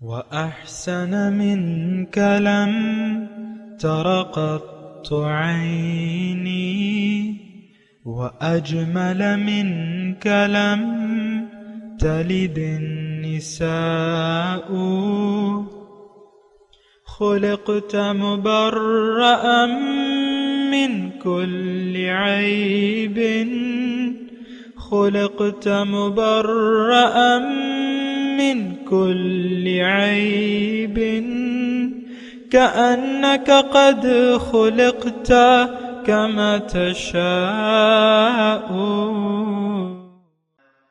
وأحسن منك لم تر قط عيني وأجمل منك لم تلد النساء خلقت مبرأ من كل عيب خلقت مبرأ من كل عيب كأنك قد خلقت كما تشاء.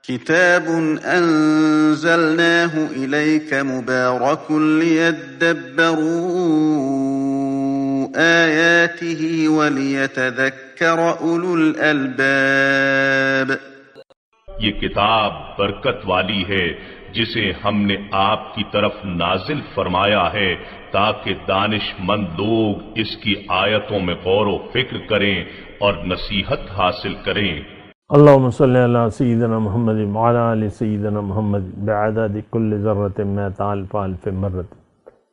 كتاب أنزلناه إليك مبارك ليدبروا آياته وليتذكر أولو الألباب. یہ کتاب برکت والی ہے جسے ہم نے آپ کی طرف نازل فرمایا ہے تاکہ دانش مند لوگ اس کی آیتوں میں غور و فکر کریں اور نصیحت حاصل کریں. اللہم صلی علی سیدنا محمد وعلی آل سیدنا محمد بعدد کل ذرۃ مئۃ الف الف مرۃ.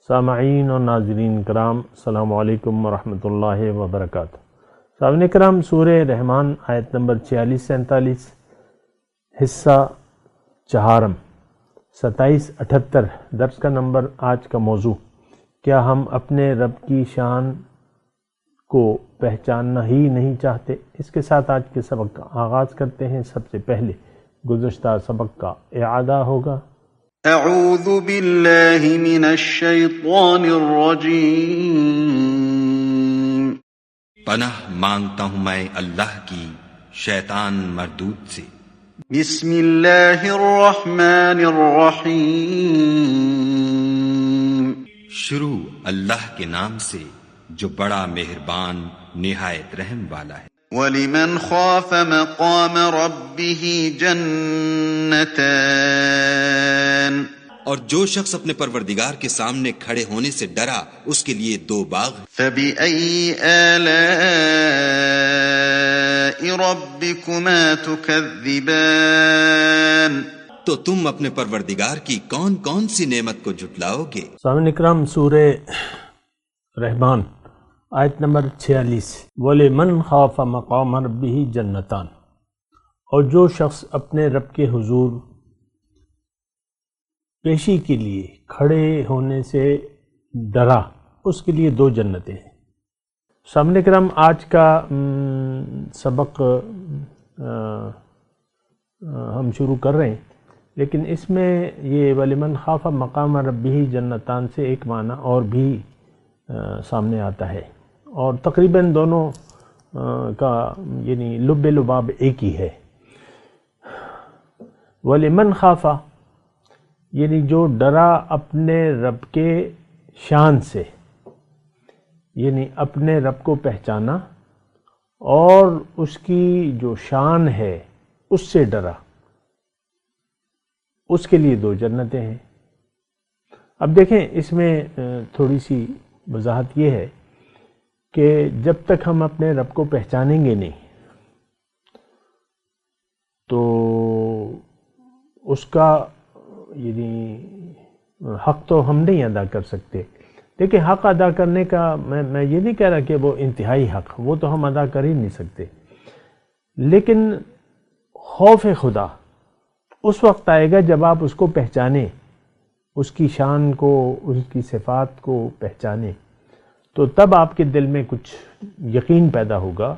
سامعین اور ناظرین کرام، السلام علیکم ورحمۃ اللہ وبرکاتہ. سامعین کرام، سورہ رحمان آیت نمبر 46-47، حصہ چہارم، 27-78 درس کا نمبر. آج کا موضوع، کیا ہم اپنے رب کی شان کو پہچاننا ہی نہیں چاہتے؟ اس کے ساتھ آج کے سبق کا آغاز کرتے ہیں. سب سے پہلے گزشتہ سبق کا اعادہ ہوگا. اعوذ باللہ من الشیطان الرجیم. پناہ مانگتا ہوں میں اللہ کی شیطان مردود سے. بسم اللہ الرحمن الرحیم. شروع اللہ کے نام سے جو بڑا مہربان نہایت رحم والا ہے. وَلِمَنْ خَافَ مَقَامَ رَبِّهِ جَنَّتَانِ. اور جو شخص اپنے پروردگار کے سامنے کھڑے ہونے سے ڈرا اس کے لیے 2 باغ. فَبِأَيِّ آلَاءِ رَبِّكُمَا تُكَذِّبَانِ. تو تم اپنے پروردگار کی کون کون سی نعمت کو جھٹلاؤ گے؟ سامعین اکرام، سورہ رحمان آیت نمبر 46. وَلِمَنْ خَافَ مَقَامَ رَبِّهِ جَنَّتَانِ. اور جو شخص اپنے رب کے حضور پیشی کے لیے کھڑے ہونے سے ڈرا اس کے لیے 2 جنتیں ہیں. سامعین اکرام، آج کا سبق ہم شروع کر رہے ہیں، لیکن اس میں یہ وَلِمَنْ خَافَ مَقَامَ رَبِّهِ جَنَّتَانِ سے ایک معنی اور بھی سامنے آتا ہے، اور تقریباً دونوں کا یعنی لب لباب ایک ہی ہے. وَلِمَنْ خَافَ یعنی جو ڈرا اپنے رب کے شان سے، یعنی اپنے رب کو پہچانا اور اس کی جو شان ہے اس سے ڈرا، اس کے لیے 2 جنتیں ہیں. اب دیکھیں، اس میں تھوڑی سی وضاحت یہ ہے کہ جب تک ہم اپنے رب کو پہچانیں گے نہیں تو اس کا یعنی حق تو ہم نہیں ادا کر سکتے. دیکھیں، حق ادا کرنے کا میں یہ نہیں کہہ رہا کہ وہ انتہائی حق، وہ تو ہم ادا کر ہی نہیں سکتے، لیکن خوف خدا اس وقت آئے گا جب آپ اس کو پہچانیں، اس کی شان کو، اس کی صفات کو پہچانیں، تو تب آپ کے دل میں کچھ یقین پیدا ہوگا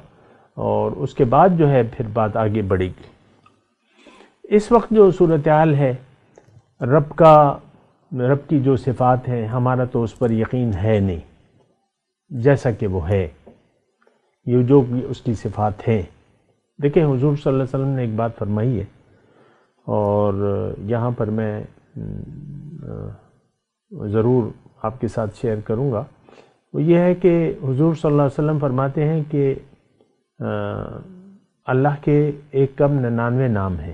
اور اس کے بعد جو ہے پھر بات آگے بڑھے گی. اس وقت جو صورتحال ہے، رب کی جو صفات ہیں، ہمارا تو اس پر یقین ہے نہیں جیسا کہ وہ ہے، یہ جو اس کی صفات ہیں. دیکھیں، حضور صلی اللہ علیہ وسلم نے ایک بات فرمائی ہے اور یہاں پر میں ضرور آپ کے ساتھ شیئر کروں گا. وہ یہ ہے کہ حضور صلی اللہ علیہ وسلم فرماتے ہیں کہ اللہ کے 199 نام ہیں.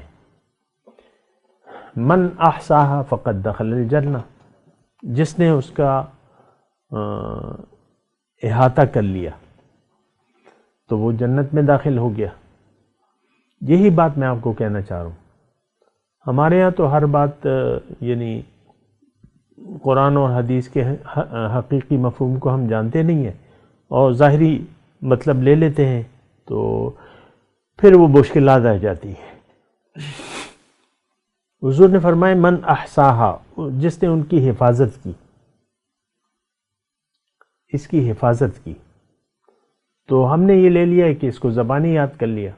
من احصاها فقد دخل الجنہ، جس نے اس کا احاطہ کر لیا تو وہ جنت میں داخل ہو گیا. یہی بات میں آپ کو کہنا چاہ رہا ہوں. ہمارے ہاں تو ہر بات یعنی قرآن اور حدیث کے حقیقی مفہوم کو ہم جانتے نہیں ہیں اور ظاہری مطلب لے لیتے ہیں تو پھر وہ مشکلات آ جاتی ہیں۔ حضور نے فرمایا من احصاہا، جس نے ان کی حفاظت کی، اس کی حفاظت کی، تو ہم نے یہ لے لیا ہے کہ اس کو زبانی یاد کر لیا۔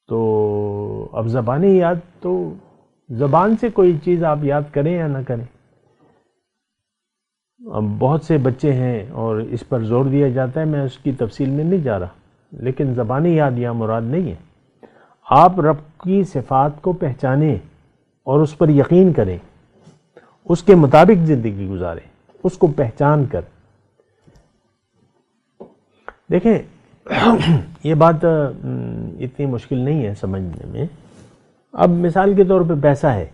تو اب زبانی یاد، تو زبان سے کوئی چیز آپ یاد کریں یا نہ کریں، اب بہت سے بچے ہیں اور اس پر زور دیا جاتا ہے، میں اس کی تفصیل میں نہیں جا رہا، لیکن زبانی یاد یہاں مراد نہیں ہے۔ آپ رب کی صفات کو پہچانیں اور اس پر یقین کریں، اس کے مطابق زندگی گزاریں، اس کو پہچان کر۔ دیکھیں یہ بات اتنی مشکل نہیں ہے سمجھنے میں۔ اب مثال کے طور پہ پیسہ ہے،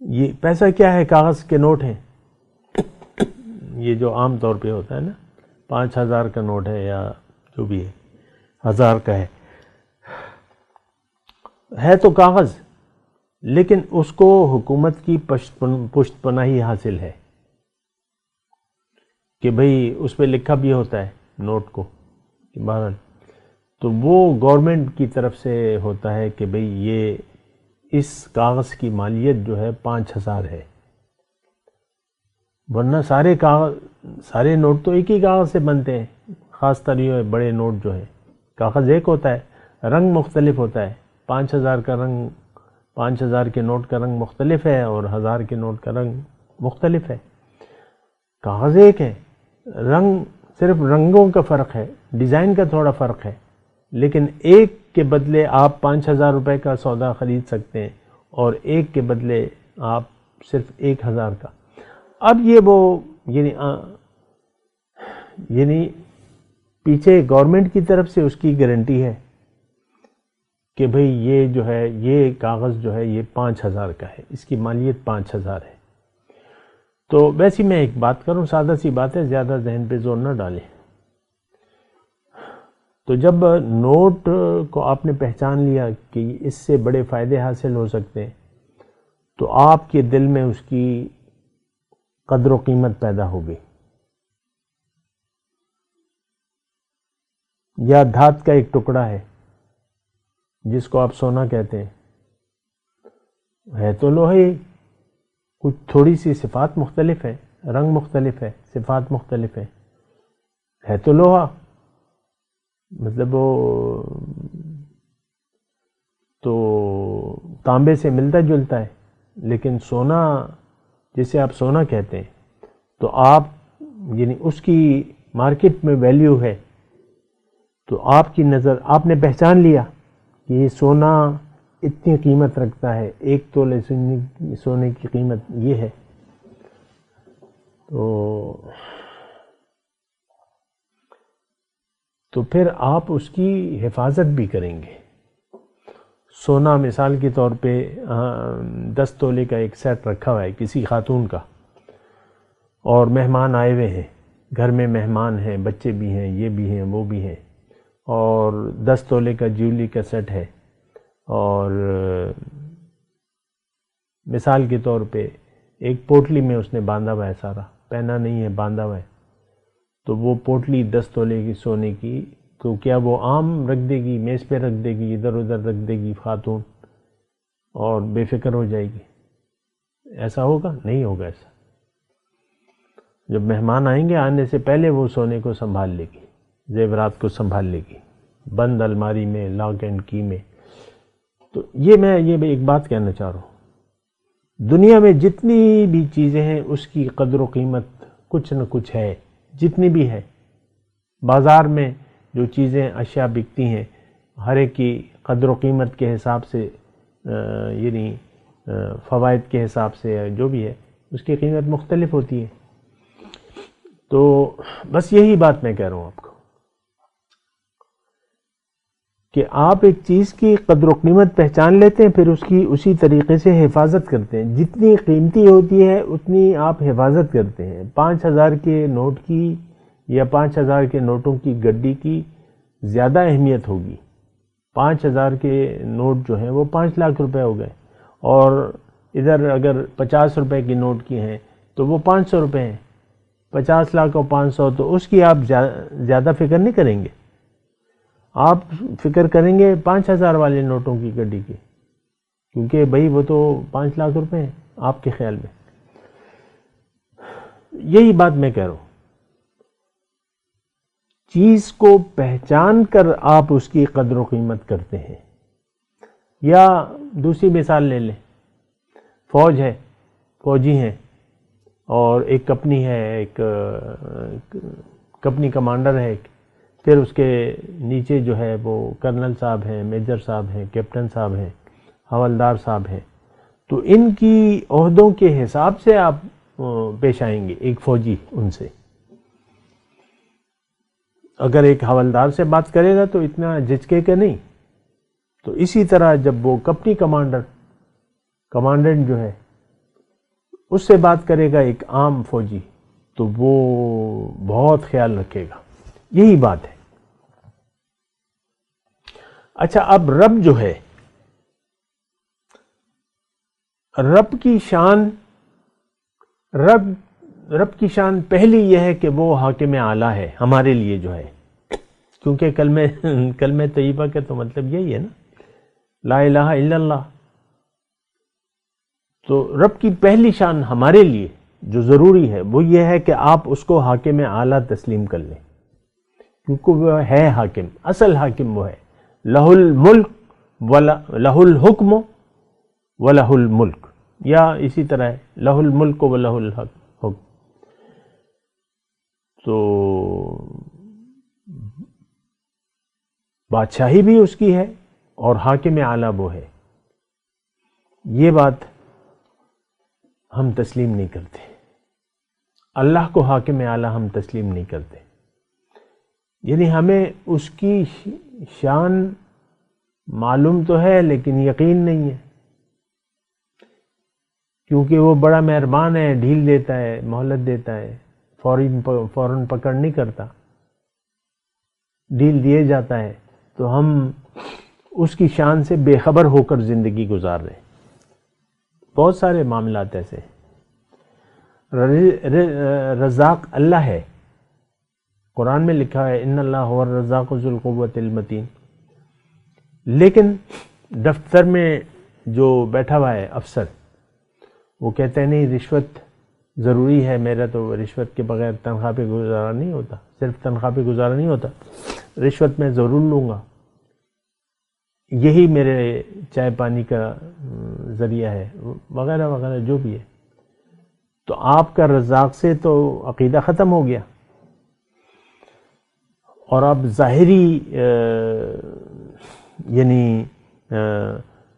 یہ پیسہ کیا ہے؟ کاغذ کے نوٹ ہیں، یہ جو عام طور پہ ہوتا ہے نا، 5000 کا نوٹ ہے یا جو بھی ہے، 1000 کا ہے تو کاغذ، لیکن اس کو حکومت کی پشت پناہی حاصل ہے کہ بھئی اس پہ لکھا بھی ہوتا ہے نوٹ کو، بہرحال تو وہ گورنمنٹ کی طرف سے ہوتا ہے کہ بھئی یہ اس کاغذ کی مالیت جو ہے 5000 ہے، ورنہ سارے نوٹ تو ایک ہی کاغذ سے بنتے ہیں، خاص طور یہ بڑے نوٹ جو ہے کاغذ ایک ہوتا ہے، رنگ مختلف ہوتا ہے، 5000 کا رنگ، 5000 کے نوٹ کا رنگ مختلف ہے اور 1000 کے نوٹ کا رنگ مختلف ہے، کاغذ ایک ہے، رنگ صرف رنگوں کا فرق ہے، ڈیزائن کا تھوڑا فرق ہے، لیکن ایک کے بدلے آپ 5000 روپے کا سودا خرید سکتے ہیں اور ایک کے بدلے آپ صرف 1000 کا۔ اب یہ وہ یعنی پیچھے گورنمنٹ کی طرف سے اس کی گارنٹی ہے کہ بھئی یہ جو ہے، یہ کاغذ جو ہے یہ 5000 کا ہے، اس کی مالیت 5000 ہے۔ تو ویسے میں ایک بات کروں، سادہ سی بات ہے، زیادہ ذہن پہ زور نہ ڈالیں۔ تو جب نوٹ کو آپ نے پہچان لیا کہ اس سے بڑے فائدے حاصل ہو سکتے ہیں، تو آپ کے دل میں اس کی قدر و قیمت پیدا ہو گئی۔ یا دھات کا ایک ٹکڑا ہے جس کو آپ سونا کہتے ہیں، ہے تو لوہے، کچھ تھوڑی سی صفات مختلف ہے، رنگ مختلف ہے، صفات مختلف ہے تو لوہا، مطلب وہ تو تانبے سے ملتا جلتا ہے، لیکن سونا جسے آپ سونا کہتے ہیں تو آپ یعنی اس کی مارکیٹ میں ویلیو ہے، تو آپ کی نظر، آپ نے پہچان لیا کہ یہ سونا اتنی قیمت رکھتا ہے، 1 تولے سونے کی قیمت یہ ہے، تو پھر آپ اس کی حفاظت بھی کریں گے۔ سونا مثال کے طور پہ 10 تولے کا ایک سیٹ رکھا ہوا ہے کسی خاتون کا، اور مہمان آئے ہوئے ہیں، گھر میں مہمان ہیں، بچے بھی ہیں، یہ بھی ہیں، وہ بھی ہیں، اور 10 تولے کا جیولی کا سیٹ ہے، اور مثال کے طور پہ ایک پوٹلی میں اس نے باندھا ہوا ہے، سارا پہنا نہیں ہے، باندھا ہوا ہے، تو وہ پوٹلی 10 تولے کی سونے کی، تو کیا وہ عام رکھ دے گی، میز پہ رکھ دے گی، ادھر ادھر رکھ دے گی خاتون اور بے فکر ہو جائے گی؟ ایسا ہوگا؟ نہیں ہوگا ایسا۔ جب مہمان آئیں گے، آنے سے پہلے وہ سونے کو سنبھال لے گی، زیورات کو سنبھال لے گی، بند الماری میں، لاک اینڈ کی میں۔ تو میں ایک بات کہنا چاہ رہا ہوں، دنیا میں جتنی بھی چیزیں ہیں اس کی قدر و قیمت کچھ نہ کچھ ہے، جتنی بھی ہے، بازار میں جو چیزیں اشیاء بکتی ہیں، ہر ایک کی قدر و قیمت کے حساب سے، یعنی فوائد کے حساب سے جو بھی ہے، اس کی قیمت مختلف ہوتی ہے۔ تو بس یہی بات میں کہہ رہا ہوں آپ کو کہ آپ ایک چیز کی قدر و قیمت پہچان لیتے ہیں، پھر اس کی اسی طریقے سے حفاظت کرتے ہیں، جتنی قیمتی ہوتی ہے اتنی آپ حفاظت کرتے ہیں۔ 5000 کے نوٹ کی یا 5000 کے نوٹوں کی گڈی کی زیادہ اہمیت ہوگی، 5000 کے نوٹ جو ہیں وہ 5 لاکھ روپے ہو گئے، اور ادھر اگر 50 روپے کی نوٹ کی ہیں تو وہ 500 روپے ہیں، 50 لاکھ اور 500، تو اس کی آپ زیادہ فکر نہیں کریں گے، آپ فکر کریں گے 5000 والے نوٹوں کی گڈی کی، کیونکہ بھائی وہ تو 5 لاکھ روپے ہیں آپ کے خیال میں۔ یہی بات میں کہہ رہا ہوں، چیز کو پہچان کر آپ اس کی قدر و قیمت کرتے ہیں۔ یا دوسری مثال لے لیں، فوج ہے، فوجی ہیں، اور ایک کمپنی ہے، ایک کمپنی کمانڈر ہے، پھر اس کے نیچے جو ہے وہ کرنل صاحب ہیں، میجر صاحب ہیں، کیپٹن صاحب ہیں، حوالدار صاحب ہیں، تو ان کی عہدوں کے حساب سے آپ پیش آئیں گے ایک فوجی ان سے۔ اگر ایک حوالدار سے بات کرے گا تو اتنا جھجکے کہ نہیں، تو اسی طرح جب وہ کمپنی کمانڈنٹ جو ہے اس سے بات کرے گا ایک عام فوجی، تو وہ بہت خیال رکھے گا۔ یہی بات ہے۔ اچھا، اب رب جو ہے، رب کی شان پہلی یہ ہے کہ وہ حاکم اعلیٰ ہے ہمارے لیے جو ہے، کیونکہ کلمہ طیبہ کا تو مطلب یہی ہے نا، لا الہ الا اللہ۔ تو رب کی پہلی شان ہمارے لیے جو ضروری ہے وہ یہ ہے کہ آپ اس کو حاکم اعلیٰ تسلیم کر لیں، کیونکہ وہ ہے حاکم، اصل حاکم وہ ہے، لہ الملک لہ الحکم و لہ الملک، یا اسی طرح ہے لہ الملک و لہ الحکم۔ تو بادشاہی بھی اس کی ہے اور حاکم اعلیٰ وہ ہے۔ یہ بات ہم تسلیم نہیں کرتے، اللہ کو حاکم اعلیٰ ہم تسلیم نہیں کرتے، یعنی ہمیں اس کی شان معلوم تو ہے لیکن یقین نہیں ہے، کیونکہ وہ بڑا مہربان ہے، ڈھیل دیتا ہے، مہلت دیتا ہے، فوراً پکڑ نہیں کرتا، ڈھیل دیے جاتا ہے، تو ہم اس کی شان سے بے خبر ہو کر زندگی گزار رہے ہیں۔ بہت سارے معاملات ایسے ہیں۔ رزاق اللہ ہے، قرآن میں لکھا ہے ان اللہ هو الرزاق ذو القوۃ المتین، لیکن دفتر میں جو بیٹھا ہوا ہے افسر، وہ کہتے ہیں نہیں رشوت ضروری ہے، میرا تو رشوت کے بغیر تنخواہ پہ گزارا نہیں ہوتا، صرف تنخواہ پہ گزارا نہیں ہوتا، رشوت میں ضرور لوں گا، یہی میرے چائے پانی کا ذریعہ ہے، وغیرہ وغیرہ جو بھی ہے۔ تو آپ کا رزاق سے تو عقیدہ ختم ہو گیا، اور آپ ظاہری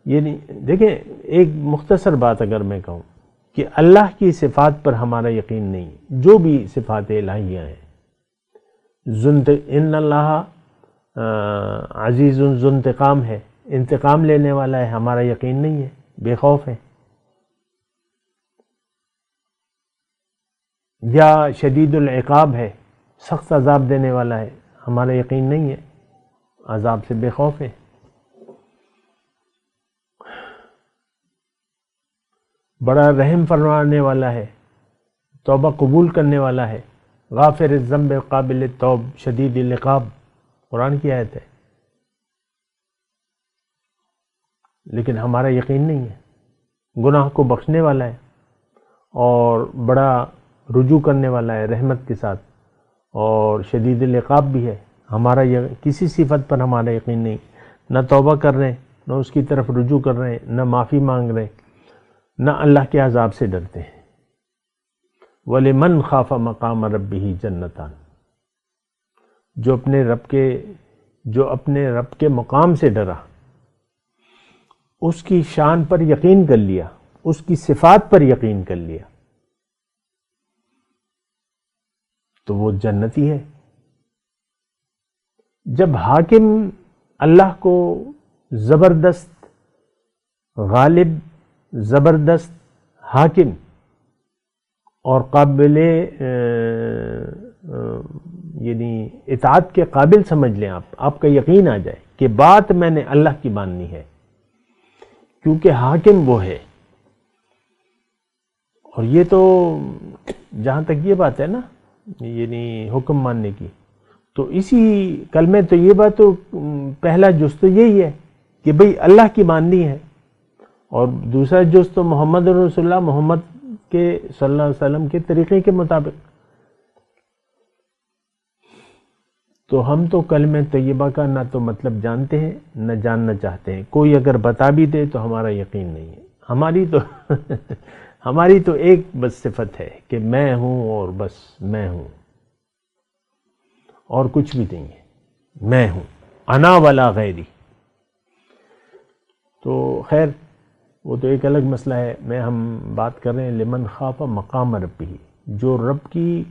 یعنی دیکھیں، ایک مختصر بات اگر میں کہوں کہ اللہ کی صفات پر ہمارا یقین نہیں، جو بھی صفات الہیہ ہیں، ان اللہ عزیز ذو انتقام ہے، انتقام لینے والا ہے، ہمارا یقین نہیں ہے، بے خوف ہے۔ یا شدید العقاب ہے، سخت عذاب دینے والا ہے، ہمارا یقین نہیں ہے، عذاب سے بے خوف ہے۔ بڑا رحم فرمانے والا ہے، توبہ قبول کرنے والا ہے، غافر الذنب قابل التوب شدید العقاب، قرآن کی آیت ہے، لیکن ہمارا یقین نہیں ہے۔ گناہ کو بخشنے والا ہے اور بڑا رجوع کرنے والا ہے رحمت کے ساتھ، اور شدید العقاب بھی ہے، ہمارا کسی صفت پر ہمارا یقین نہیں، نہ توبہ کر رہے ہیں، نہ اس کی طرف رجوع کر رہے ہیں، نہ معافی مانگ رہے ہیں، نہ اللہ کے عذاب سے ڈرتے ہیں۔ وَلِمَنْ خَافَ مَقَامَ رَبِّهِ جَنَّتَانِ، جو اپنے رب کے مقام سے ڈرا، اس کی شان پر یقین کر لیا، اس کی صفات پر یقین کر لیا، تو وہ جنتی ہے۔ جب حاکم اللہ کو زبردست غالب، زبردست حاکم اور قابل یعنی اطاعت کے قابل سمجھ لیں، آپ کا یقین آ جائے کہ بات میں نے اللہ کی ماننی ہے، کیونکہ حاکم وہ ہے، اور یہ تو جہاں تک یہ بات ہے نا یعنی حکم ماننے کی، تو اسی کلمے تو یہ بات تو پہلا جز تو یہی ہے کہ بھئی اللہ کی ماننی ہے، اور دوسرا جز تو محمد رسول اللہ، محمد کے صلی اللہ علیہ وسلم کے طریقے کے مطابق. تو ہم تو کلمہ طیبہ کا نہ تو مطلب جانتے ہیں نہ جاننا چاہتے ہیں. کوئی اگر بتا بھی دے تو ہمارا یقین نہیں ہے. ہماری تو ایک بس صفت ہے کہ میں ہوں اور بس میں ہوں، اور کچھ بھی نہیں ہے. میں ہوں، انا ولا غیری. تو خیر وہ تو ایک الگ مسئلہ ہے. ہم بات کر رہے ہیں لمن خاف مقام ربہ، جو رب کی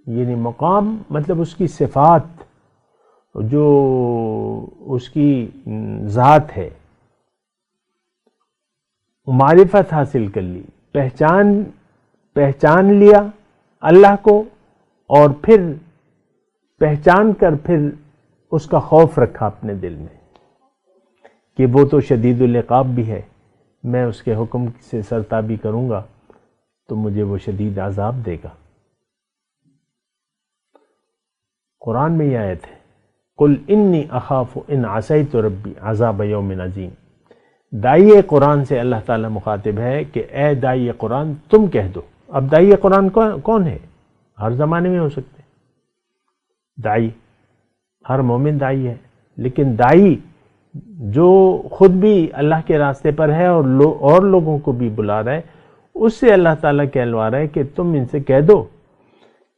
یعنی مقام مطلب اس کی صفات، جو اس کی ذات ہے، معرفت حاصل کر لی، پہچان لیا اللہ کو، اور پھر پہچان کر پھر اس کا خوف رکھا اپنے دل میں کہ وہ تو شدید العقاب بھی ہے، میں اس کے حکم سے سرتابی کروں گا تو مجھے وہ شدید عذاب دے گا. قرآن میں یہ آیت ہے قل انی اخاف ان عصیت ربی عذاب یوم عظیم. داعی قرآن سے اللہ تعالیٰ مخاطب ہے کہ اے داعی قرآن تم کہہ دو. اب داعی قرآن کون ہے؟ ہر زمانے میں ہو سکتے داعی، ہر مومن داعی ہے، لیکن داعی جو خود بھی اللہ کے راستے پر ہے اور لوگوں کو بھی بلا رہا ہے، اس سے اللہ تعالیٰ کہلوا رہا ہے کہ تم ان سے کہہ دو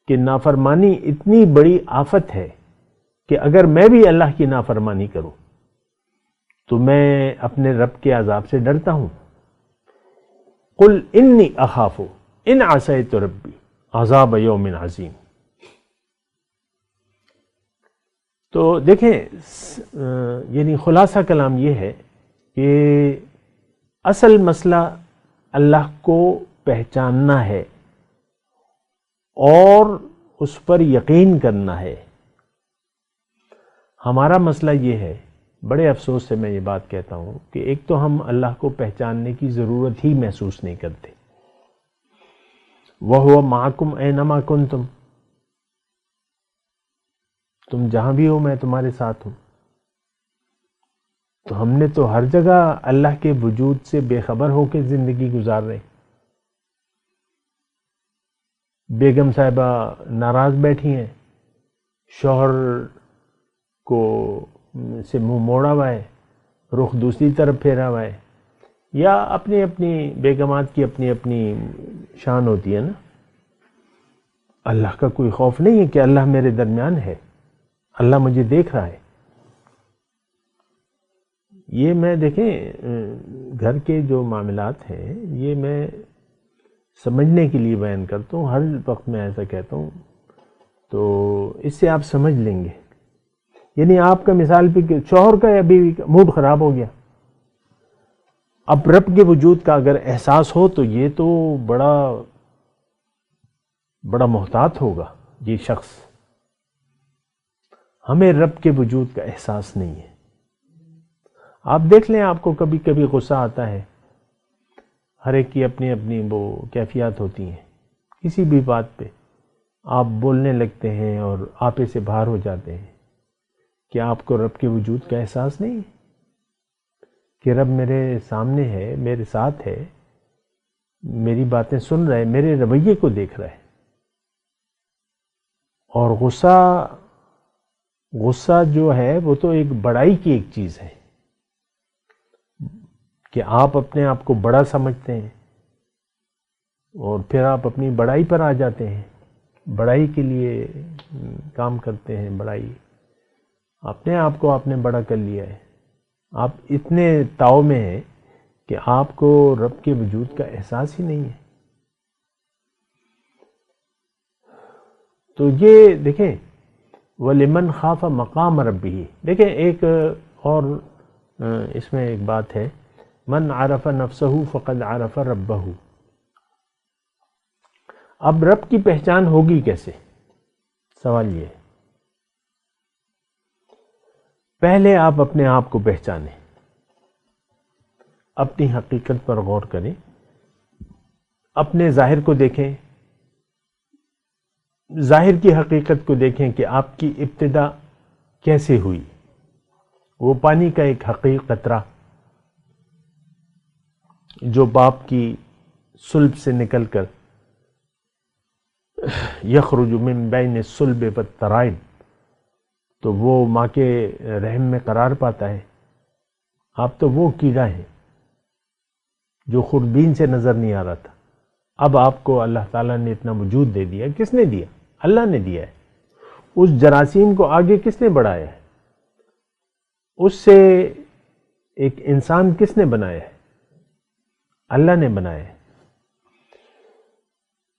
کہ نافرمانی اتنی بڑی آفت ہے کہ اگر میں بھی اللہ کی نافرمانی کروں تو میں اپنے رب کے عذاب سے ڈرتا ہوں. قل انی اخاف ان عصیت ربی عذاب یوم عظیم. تو دیکھیں یعنی خلاصہ کلام یہ ہے کہ اصل مسئلہ اللہ کو پہچاننا ہے اور اس پر یقین کرنا ہے. ہمارا مسئلہ یہ ہے، بڑے افسوس سے میں یہ بات کہتا ہوں کہ ایک تو ہم اللہ کو پہچاننے کی ضرورت ہی محسوس نہیں کرتے. وَهُوَ مَعَكُمْ أَيْنَمَا كُنْتُمْ، تم جہاں بھی ہو میں تمہارے ساتھ ہوں. تو ہم نے تو ہر جگہ اللہ کے وجود سے بے خبر ہو کے زندگی گزار رہے. بیگم صاحبہ ناراض بیٹھی ہیں، شوہر کو سے منہ موڑا ہوا ہے، رخ دوسری طرف پھیرا ہوا ہے، یا اپنی اپنی بیگمات کی اپنی اپنی شان ہوتی ہے نا. اللہ کا کوئی خوف نہیں ہے کہ اللہ میرے درمیان ہے، اللہ مجھے دیکھ رہا ہے. یہ میں دیکھیں گھر کے جو معاملات ہیں یہ میں سمجھنے کے لیے بیان کرتا ہوں، ہر وقت میں ایسا کہتا ہوں، تو اس سے آپ سمجھ لیں گے. یعنی آپ کا مثال پہ شوہر کا یا بیوی کا موڈ خراب ہو گیا، اب رب کے وجود کا اگر احساس ہو تو یہ تو بڑا محتاط ہوگا یہ شخص. ہمیں رب کے وجود کا احساس نہیں ہے. آپ دیکھ لیں، آپ کو کبھی کبھی غصہ آتا ہے، ہر ایک کی اپنی اپنی وہ کیفیات ہوتی ہیں. کسی بھی بات پہ آپ بولنے لگتے ہیں اور آپے سے باہر ہو جاتے ہیں. کیا آپ کو رب کے وجود کا احساس نہیں ہے کہ رب میرے سامنے ہے، میرے ساتھ ہے، میری باتیں سن رہا ہے، میرے رویے کو دیکھ رہا ہے؟ اور غصہ جو ہے وہ تو ایک بڑائی کی ایک چیز ہے کہ آپ اپنے آپ کو بڑا سمجھتے ہیں اور پھر آپ اپنی بڑائی پر آ جاتے ہیں، بڑائی کے لیے کام کرتے ہیں. بڑائی اپنے آپ کو آپ نے بڑا کر لیا ہے. آپ اتنے تاؤ میں ہیں کہ آپ کو رب کے وجود کا احساس ہی نہیں ہے. تو یہ دیکھیں وَلِمَنْ خَافَ مَقَامَ رَبِّهِ. دیکھیں ایک اور اس میں ایک بات ہے، من عرف نفسہ فقد عرف ربہ. اب رب کی پہچان ہوگی کیسے؟ سوال یہ ہے. پہلے آپ اپنے آپ کو پہچانیں، اپنی حقیقت پر غور کریں، اپنے ظاہر کو دیکھیں، ظاہر کی حقیقت کو دیکھیں کہ آپ کی ابتدا کیسے ہوئی۔ وہ پانی کا ایک حقیقی قطرہ جو باپ کی صلب سے نکل کر یخرج من بین الصلب والترائب، تو وہ ماں کے رحم میں قرار پاتا ہے۔ آپ تو وہ کیڑا ہیں جو خوردبین سے نظر نہیں آ رہا تھا، اب آپ کو اللہ تعالیٰ نے اتنا وجود دے دیا۔ کس نے دیا؟ اللہ نے دیا ہے۔ اس جراثیم کو آگے کس نے بڑھایا ہے؟ اس سے ایک انسان کس نے بنایا ہے؟ اللہ نے بنایا ہے۔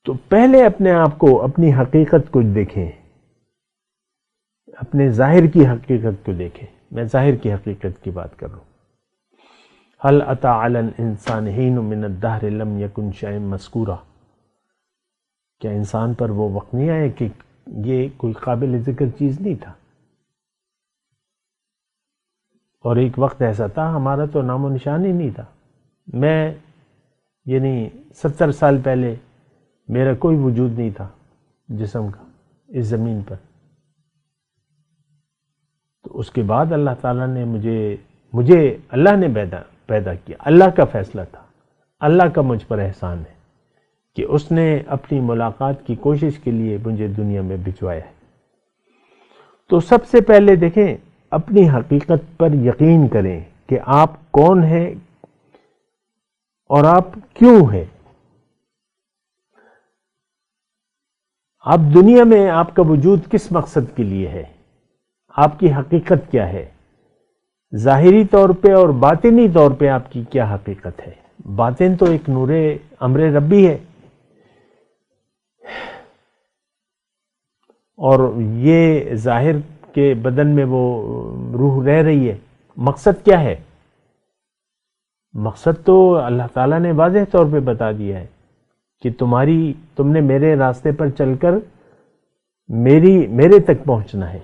تو پہلے اپنے آپ کو، اپنی حقیقت کو دیکھیں، اپنے ظاہر کی حقیقت کو دیکھیں۔ میں ظاہر کی حقیقت کی بات کر رہا ہوں۔ هل اتى على الانسان حين من الدهر لم يكن شيئا مذكورا، کیا انسان پر وہ وقت نہیں آیا کہ یہ کوئی قابل ذکر چیز نہیں تھا؟ اور ایک وقت ایسا تھا ہمارا تو نام و نشان ہی نہیں تھا۔ میں یعنی 70 سال پہلے میرا کوئی وجود نہیں تھا جسم کا اس زمین پر۔ تو اس کے بعد اللہ تعالیٰ نے مجھے اللہ نے پیدا کیا۔ اللہ کا فیصلہ تھا، اللہ کا مجھ پر احسان ہے کہ اس نے اپنی ملاقات کی کوشش کے لیے مجھے دنیا میں بھجوایا ہے۔ تو سب سے پہلے دیکھیں، اپنی حقیقت پر یقین کریں کہ آپ کون ہیں اور آپ کیوں ہیں۔ آپ دنیا میں آپ کا وجود کس مقصد کے لیے ہے؟ آپ کی حقیقت کیا ہے؟ ظاہری طور پہ اور باطنی طور پہ آپ کی کیا حقیقت ہے؟ باطن تو ایک نور امر ربی ہے، اور یہ ظاہر کے بدن میں وہ روح رہ رہی ہے۔ مقصد کیا ہے؟ مقصد تو اللہ تعالیٰ نے واضح طور پہ بتا دیا ہے کہ تم نے میرے راستے پر چل کر میرے تک پہنچنا ہے۔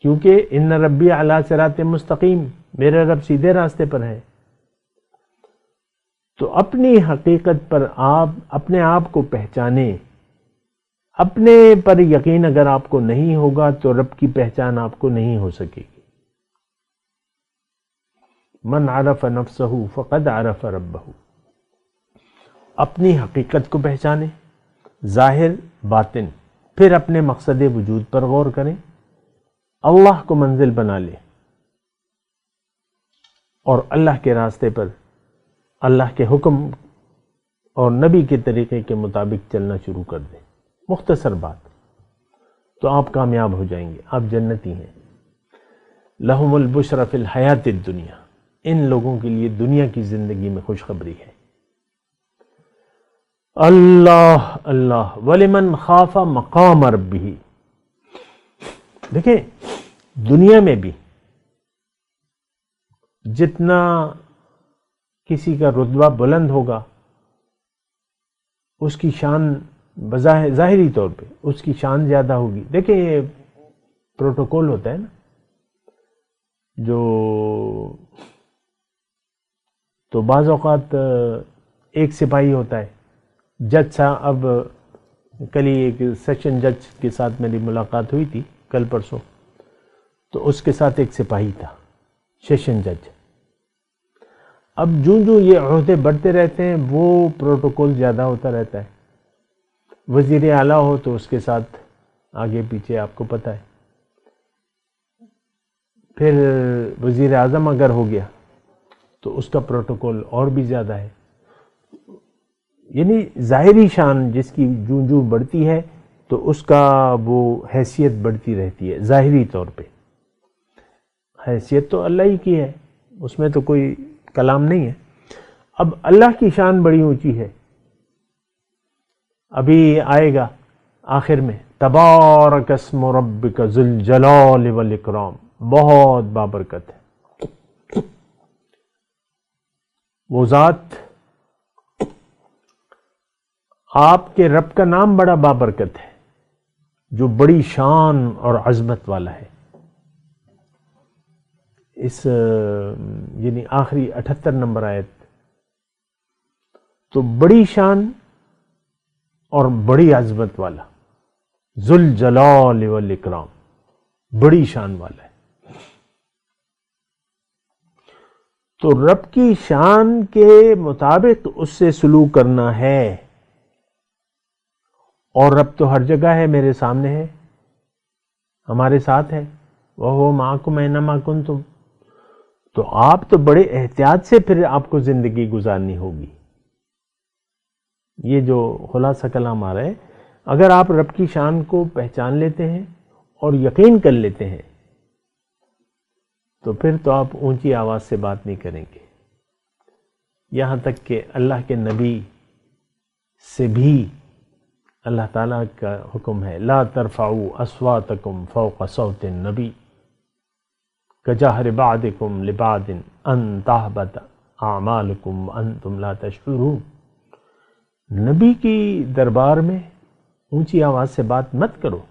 کیونکہ ان ربی علی صراط مستقیم، میرا رب سیدھے راستے پر ہے۔ تو اپنی حقیقت پر آپ اپنے آپ کو پہچانیں۔ اپنے پر یقین اگر آپ کو نہیں ہوگا تو رب کی پہچان آپ کو نہیں ہو سکے گی۔ من عرف نفسہ فقد عرف ربہ۔ اپنی حقیقت کو پہچانیں، ظاہر باطن، پھر اپنے مقصد وجود پر غور کریں، اللہ کو منزل بنا لیں اور اللہ کے راستے پر اللہ کے حکم اور نبی کے طریقے کے مطابق چلنا شروع کر دیں۔ مختصر بات، تو آپ کامیاب ہو جائیں گے، آپ جنتی ہیں۔ لہم البشر فی الحیات الدنیا، ان لوگوں کے لیے دنیا کی زندگی میں خوشخبری ہے۔ اللہ اللہ ولمن خاف مقام ربہ۔ دیکھیں، دنیا میں بھی جتنا کسی کا رتبہ بلند ہوگا اس کی شان ظاہری طور پہ اس کی شان زیادہ ہوگی۔ دیکھیں، یہ پروٹوکول ہوتا ہے نا، تو بعض اوقات ایک سپاہی ہوتا ہے، جج صاحب، اب کل ہی ایک سیشن جج کے ساتھ میری ملاقات ہوئی تھی، کل پرسوں، تو اس کے ساتھ ایک سپاہی تھا، سیشن جج۔ اب جو یہ عہدے بڑھتے رہتے ہیں وہ پروٹوکول زیادہ ہوتا رہتا ہے۔ وزیر اعلیٰ ہو تو اس کے ساتھ آگے پیچھے آپ کو پتہ ہے، پھر وزیر اعظم اگر ہو گیا تو اس کا پروٹوکول اور بھی زیادہ ہے۔ یعنی ظاہری شان جس کی جو بڑھتی ہے تو اس کا وہ حیثیت بڑھتی رہتی ہے۔ ظاہری طور پہ حیثیت تو اللہ ہی کی ہے، اس میں تو کوئی کلام نہیں ہے۔ اب اللہ کی شان بڑی اونچی ہے، ابھی آئے گا آخر میں، تبارک اسم ربک ذو الجلال والاکرام، بہت بابرکت ہے وہ ذات، آپ کے رب کا نام بڑا بابرکت ہے جو بڑی شان اور عظمت والا ہے۔ اس یعنی آخری 78 نمبر آیت، تو بڑی شان اور بڑی عظمت والا، ذوالجلال والاکرام، بڑی شان والا ہے۔ تو رب کی شان کے مطابق اس سے سلوک کرنا ہے، اور رب تو ہر جگہ ہے، میرے سامنے ہے، ہمارے ساتھ ہے، وَهُوَ مَعَكُمْ أَيْنَمَا كُنْتُمْ۔ تو آپ تو بڑے احتیاط سے پھر آپ کو زندگی گزارنی ہوگی۔ یہ جو خلاصہ کلام آ رہا ہے، اگر آپ رب کی شان کو پہچان لیتے ہیں اور یقین کر لیتے ہیں تو پھر تو آپ اونچی آواز سے بات نہیں کریں گے، یہاں تک کہ اللہ کے نبی سے بھی اللہ تعالیٰ کا حکم ہے، لا ترفعوا اصواتکم فوق صوت النبی کجہر بعضکم لبعض ان تحبط اعمالکم وانتم لا تشعرون۔ نبی کی دربار میں اونچی آواز سے بات مت کرو،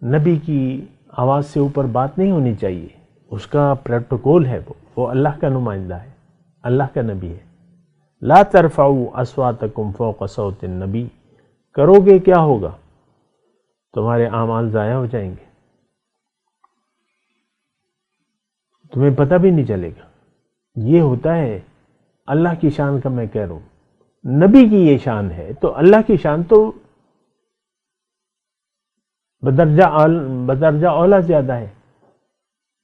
نبی کی آواز سے اوپر بات نہیں ہونی چاہیے، اس کا پروٹوکول ہے، وہ اللہ کا نمائندہ ہے، اللہ کا نبی ہے۔ لا ترفعوا اصواتکم فوق صوت النبی، کرو گے کیا ہوگا؟ تمہارے اعمال ضائع ہو جائیں گے، تمہیں پتہ بھی نہیں چلے گا۔ یہ ہوتا ہے اللہ کی شان کا، میں کہہ رہا ہوں نبی کی یہ شان ہے، تو اللہ کی شان تو بدرجہ اولا زیادہ ہے،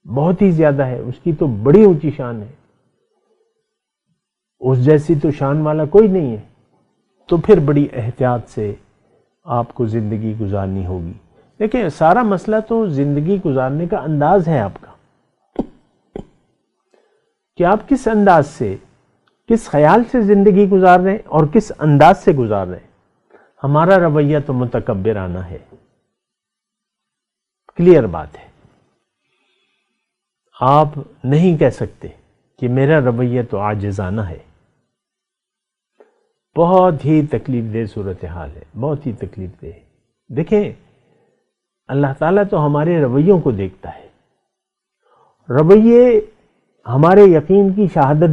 بہت ہی زیادہ ہے، اس کی تو بڑی اونچی شان ہے، اس جیسی تو شان والا کوئی نہیں ہے۔ تو پھر بڑی احتیاط سے آپ کو زندگی گزارنی ہوگی۔ دیکھیں سارا مسئلہ تو زندگی گزارنے کا انداز ہے آپ کا، کہ آپ کس انداز سے، کس خیال سے زندگی گزار رہے ہیں اور کس انداز سے گزار رہے ہیں۔ ہمارا رویہ تو متکبرانہ ہے، کلیئر بات ہے، آپ نہیں کہہ سکتے کہ میرا رویہ تو عاجزانہ ہے۔ بہت ہی تکلیف دہ صورتحال ہے، بہت ہی تکلیف دہ۔ دیکھیں اللہ تعالیٰ تو ہمارے رویوں کو دیکھتا ہے، رویے ہمارے یقین کی شہادت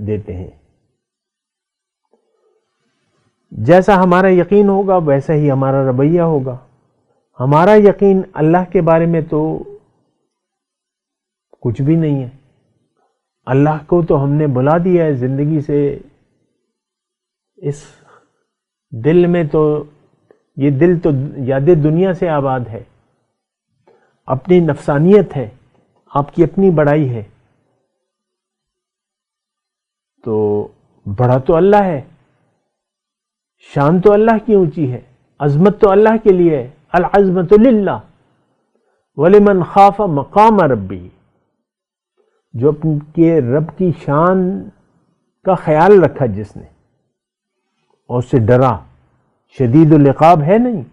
دیتے ہیں۔ جیسا ہمارا یقین ہوگا ویسا ہی ہمارا رویہ ہوگا۔ ہمارا یقین اللہ کے بارے میں تو کچھ بھی نہیں ہے، اللہ کو تو ہم نے بلا دیا ہے زندگی سے، اس دل میں تو، یہ دل تو یاد دنیا سے آباد ہے، اپنی نفسانیت ہے، آپ کی اپنی بڑائی ہے، تو بڑا تو اللہ ہے، شان تو اللہ کی اونچی ہے، عظمت تو اللہ کے لیے ہے، العظمت للہ ولمن خاف مقام ربی، جو اپنے رب کی شان کا خیال رکھا جس نے اور اس سے ڈرا، شدید العقاب ہے نہیں،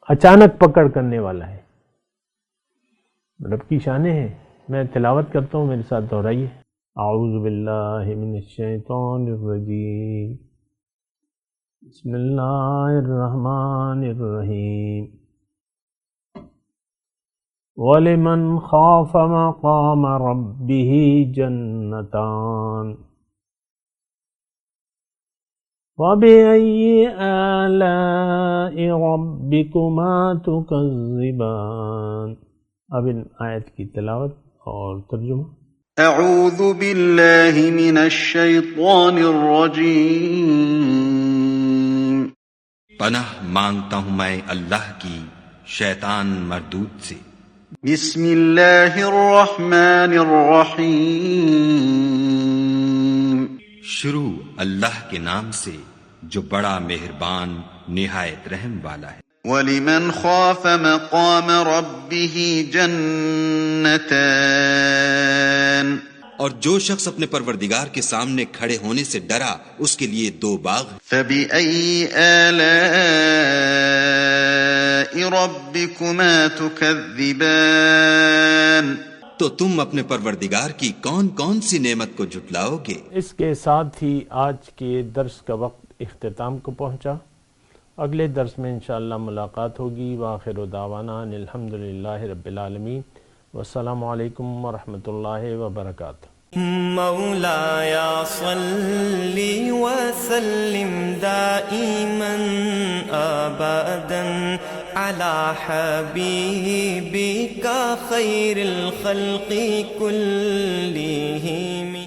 اچانک پکڑ کرنے والا ہے، رب کی شانیں ہیں۔ میں تلاوت کرتا ہوں، میرے ساتھ دہرائیے۔ اعوذ باللہ من الشیطان الرجیم، بسم اللہ الرحمن الرحیم۔ وَلِمَنْ خَافَ مَقَامَ رَبِّهِ جَنَّتَانِ فَبِأَيِّ آلَاءِ رَبِّكُمَا تُكَذِّبَانِ۔ اب ان آیت کی تلاوت اور ترجمہ۔ اعوذ باللہ من الشیطان الرجیم۔ پناہ مانگتا ہوں میں اللہ کی شیطان مردود سے۔ بسم اللہ الرحمن الرحیم۔ شروع اللہ کے نام سے جو بڑا مہربان نہایت رحم والا ہے۔ وَلِمَنْ خَافَ مَقَامَ رَبِّهِ جَنَّتَانِ، اور جو شخص اپنے پروردگار کے سامنے کھڑے ہونے سے ڈرا اس کے لیے دو باغ۔ فَبِأَيِّ آلَاءِ رَبِّكُمَا تُكَذِّبَانِ، تو تم اپنے پروردگار کی کون کون سی نعمت کو جھٹلاؤ گے؟ اس کے ساتھ ہی آج کے درس کا وقت اختتام کو پہنچا۔ اگلے درس میں انشاءاللہ ملاقات ہوگی۔ وآخر دعوانا الحمدللہ رب العالمین۔ والسلام علیکم ورحمۃ اللہ وبرکاتہ. مولاي صل وسلم دائما أبدا على حبيبك خير الخلق كلهم.